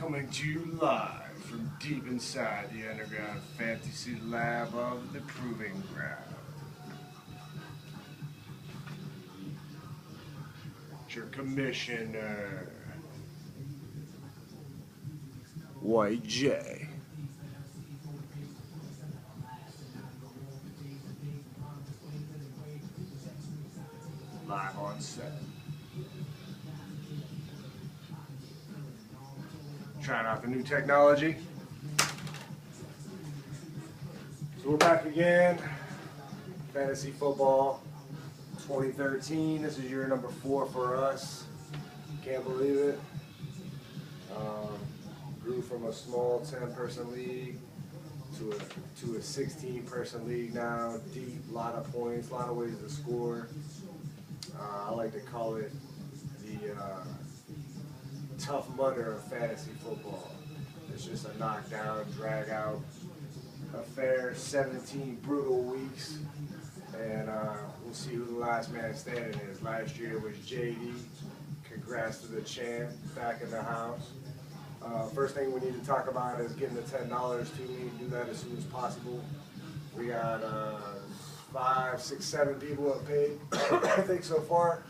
Coming to you live from deep inside the underground fantasy lab of the Proving Ground. It's your commissioner, YJ. Live on set. Trying out the new technology. So we're back again. Fantasy football 2013. This is year number 4 for us. Can't believe it. Grew from a small 10-person league to a 16-person league now. Deep, lot of points, a lot of ways to score. I like to call it the Tough Mudder of fantasy football. It's just a knockdown, drag out affair, 17 brutal weeks, and we'll see who the last man standing is. Last year was JD. Congrats to the champ, back in the house. First thing we need to talk about is getting the $10 to me. Do that as soon as possible. We got 5, 6, 7 people have paid, I think, so far,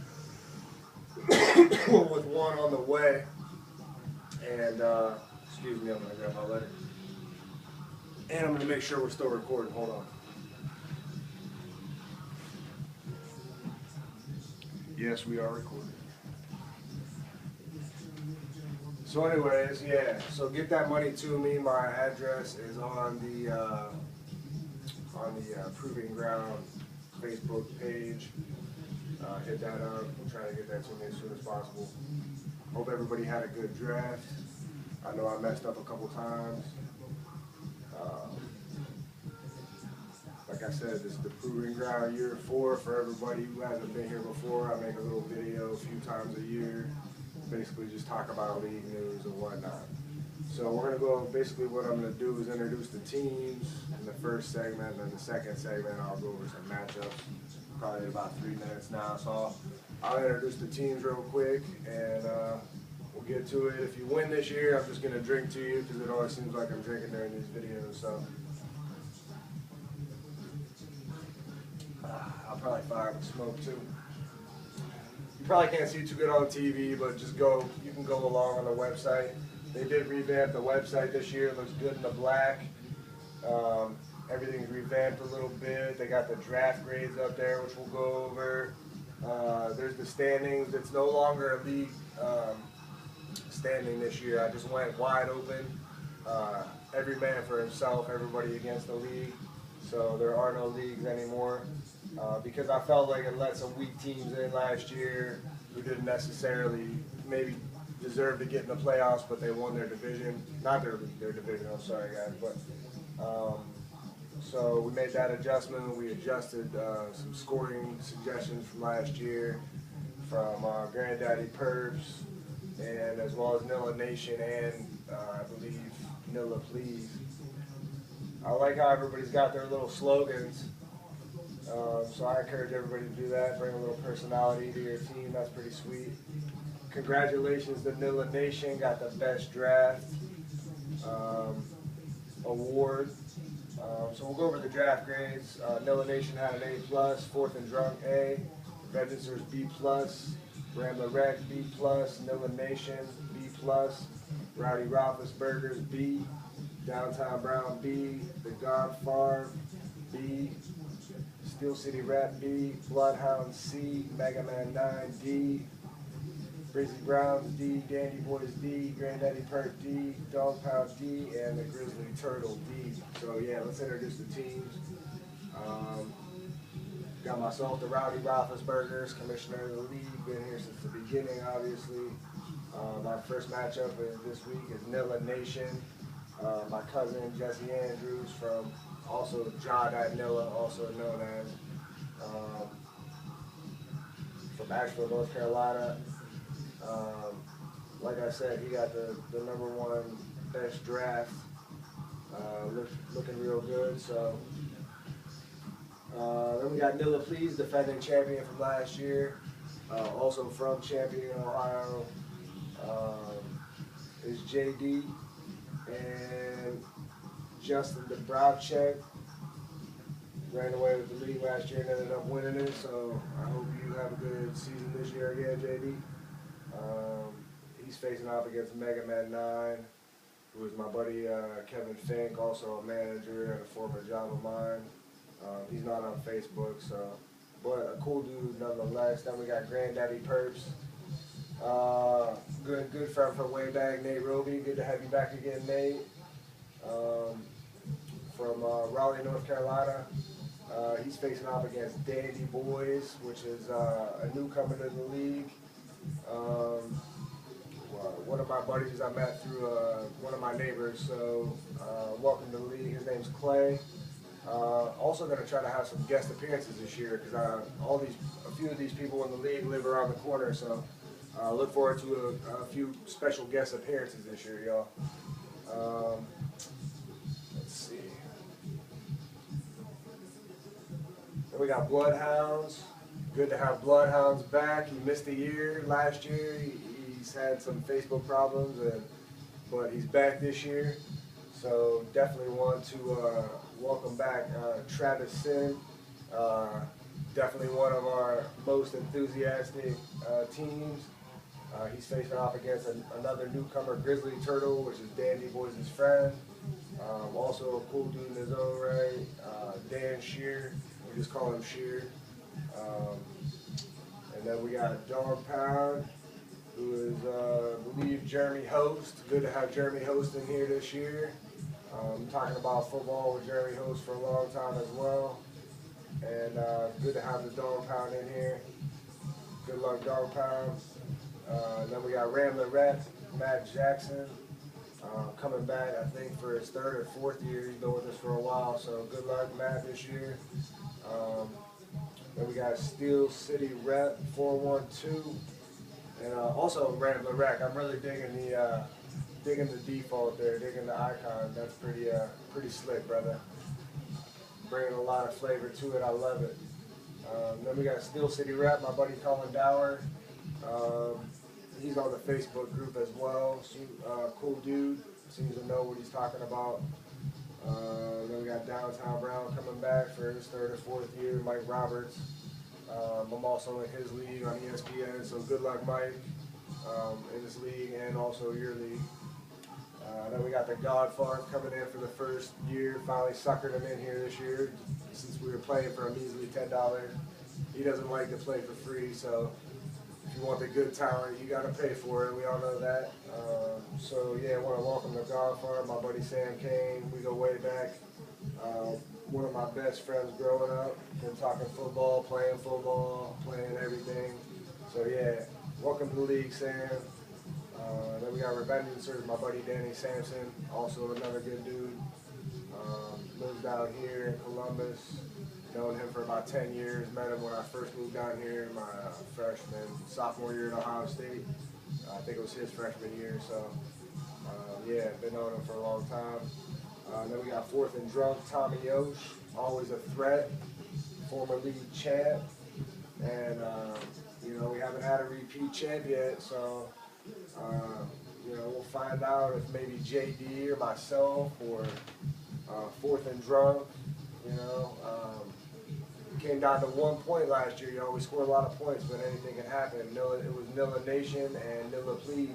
with one on the way. And, excuse me, I'm going to grab my letter. And I'm going to make sure we're still recording. Hold on. Yes, we are recording. So anyways, yeah, so get that money to me. My address is on the Proving Ground Facebook page. Hit that up. I'm trying to get that to me as soon as possible. Hope everybody had a good draft. I know I messed up a couple times. Like I said, this is the Proving Ground year 4 for everybody who hasn't been here before. I make a little video a few times a year. Basically just talk about league news and whatnot. So we're going to go, basically what I'm going to do is introduce the teams in the first segment, and then the second segment I'll go over some matchups. Probably about 3 minutes now, so I'll introduce the teams real quick, and we'll get to it. If you win this year, I'm just going to drink to you, because it always seems like I'm drinking during these videos, so I'll probably fire up the smoke too. You probably can't see too good on TV, but just go, you can go along on the website. They did revamp the website this year. It looks good in the black. Everything's revamped a little bit. They got the draft grades up there, which we'll go over. There's the standings. It's no longer a league standing this year. I just went wide open. Every man for himself, everybody against the league. So there are no leagues anymore. Because I felt like it let some weak teams in last year who didn't necessarily maybe deserve to get in the playoffs, but they won their division. Not their division, I'm sorry guys. But so we made that adjustment. We adjusted some scoring suggestions from last year from Granddaddy Perps, and as well as Nilla Nation and I believe Nilla Please. I like how everybody's got their little slogans. So I encourage everybody to do that, bring a little personality to your team. That's pretty sweet. Congratulations to Nilla Nation, got the best draft award. So we'll go over the draft grades. Nilla Nation had an A+, Fourth and Drunk A, Register's B+, Rambler Rex B+, Nilla Nation B+, Rowdy Roethlisberger's B, Downtown Brown B, The God Farm B, Steel City Rap B, Bloodhound C, Mega Man 9 D, Brizzy Browns D, Dandy Boys D, Granddaddy Perk D, Dog Pound D, and the Grizzly Turtle D. So yeah, let's introduce the teams. Got myself, the Rowdy Roethlisbergers, commissioner of the league, been here since the beginning, obviously. My first matchup this week is Nilla Nation. My cousin Jesse Andrews from also Ja.Nilla, also known as, from Asheville, North Carolina. Like I said, he got the #1 best draft. Looking real good. So then we got Nilla Please, defending champion from last year, also from Champion, Ohio. Is JD, and Justin Dabrowczyk ran away with the league last year and ended up winning it. So I hope you have a good season this year again, JD. He's facing off against Mega Man 9, who is my buddy Kevin Fink, also a manager and a former job of mine. He's not on Facebook, so, but a cool dude nonetheless. Then we got Granddaddy Perps, good friend from way back, Nate Roby. Good to have you back again, Nate. From Raleigh, North Carolina. He's facing off against Dandy Boys, which is a newcomer to the league. One of my buddies I met through one of my neighbors, so welcome to the league. His name's Clay. Also going to try to have some guest appearances this year because a few of these people in the league live around the corner, so look forward to a few special guest appearances this year, y'all. Let's see. Then we got Bloodhounds. Good to have Bloodhounds back. He missed a year last year. He's had some Facebook problems, but he's back this year. So definitely want to welcome back Travis Sin. Definitely one of our most enthusiastic teams. He's facing off against another newcomer, Grizzly Turtle, which is Dandy Boys' friend. Also a cool dude in his own right, Dan Shear. We just call him Shear. And then we got Dog Pound, who is, I believe, Jeremy Host. Good to have Jeremy Host in here this year. Talking about football with Jeremy Host for a long time as well. And good to have the Dog Pound in here. Good luck, Dog Pound. Then we got Rambler Rep, Matt Jackson, coming back, I think, for his 3rd or 4th year. He's been with us for a while, so good luck, Matt, this year. Then we got Steel City Rep 412, and also Rambler Rec. I'm really digging the default there, digging the icon. That's pretty slick, brother. Bringing a lot of flavor to it. I love it. Then we got Steel City Rep, my buddy Colin Dower. He's on the Facebook group as well. Cool dude. Seems to know what he's talking about. Then we got Downtown Brown coming back for his 3rd or 4th year, Mike Roberts. I'm also in his league on ESPN, so good luck, Mike, in this league and also your league. Then we got the God Farm coming in for the 1st year. Finally suckered him in here this year since we were playing for a measly $10. He doesn't like to play for free, so if you want the good talent, you got to pay for it. We all know that. So yeah, I want to welcome the God Farm, my buddy Sam Kane. We go way back. One of my best friends growing up. Been talking football, playing everything. So yeah, welcome to the league, Sam. Then we got Revengeancers, my buddy Danny Sampson, also another good dude. Lives down here in Columbus. Known him for about 10 years. Met him when I first moved down here in my sophomore year at Ohio State. I think it was his freshman year, so yeah, been knowing him for a long time. Then we got 4th and Drunk, Tommy Yosh, always a threat, former league champ. And, you know, we haven't had a repeat champ yet, so, you know, we'll find out if maybe JD or myself or 4th and Drunk, you know. Came down to 1 point last year. You know, we scored a lot of points, but anything can happen. It was Nilla Nation and Nilla Please,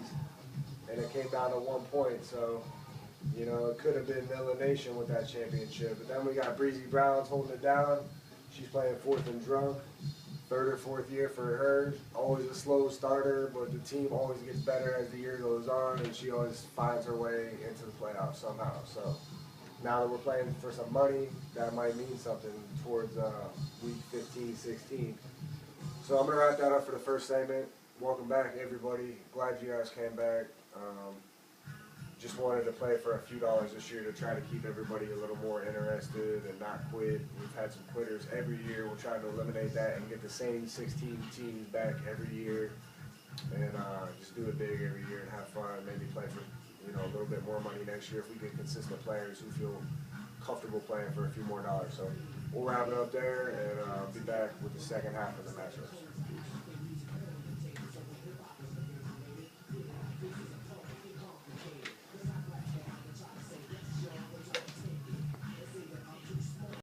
and it came down to 1 point. So, you know, it could have been Nilla Nation with that championship. But then we got Breezy Browns holding it down. She's playing 4th and Drunk, 3rd or 4th year for her. Always a slow starter, but the team always gets better as the year goes on, and she always finds her way into the playoffs somehow. So now that we're playing for some money, that might mean something towards week 15, 16. So I'm going to wrap that up for the first segment. Welcome back, everybody. Glad you guys came back. Just wanted to play for a few dollars this year to try to keep everybody a little more interested and not quit. We've had some quitters every year. We're trying to eliminate that and get the same 16 teams back every year. And just do it big every year and have fun. Maybe play for, you know, a little bit more money next year if we get consistent players who feel comfortable playing for a few more dollars. So we'll wrap it up there and be back with the second half of the matchups.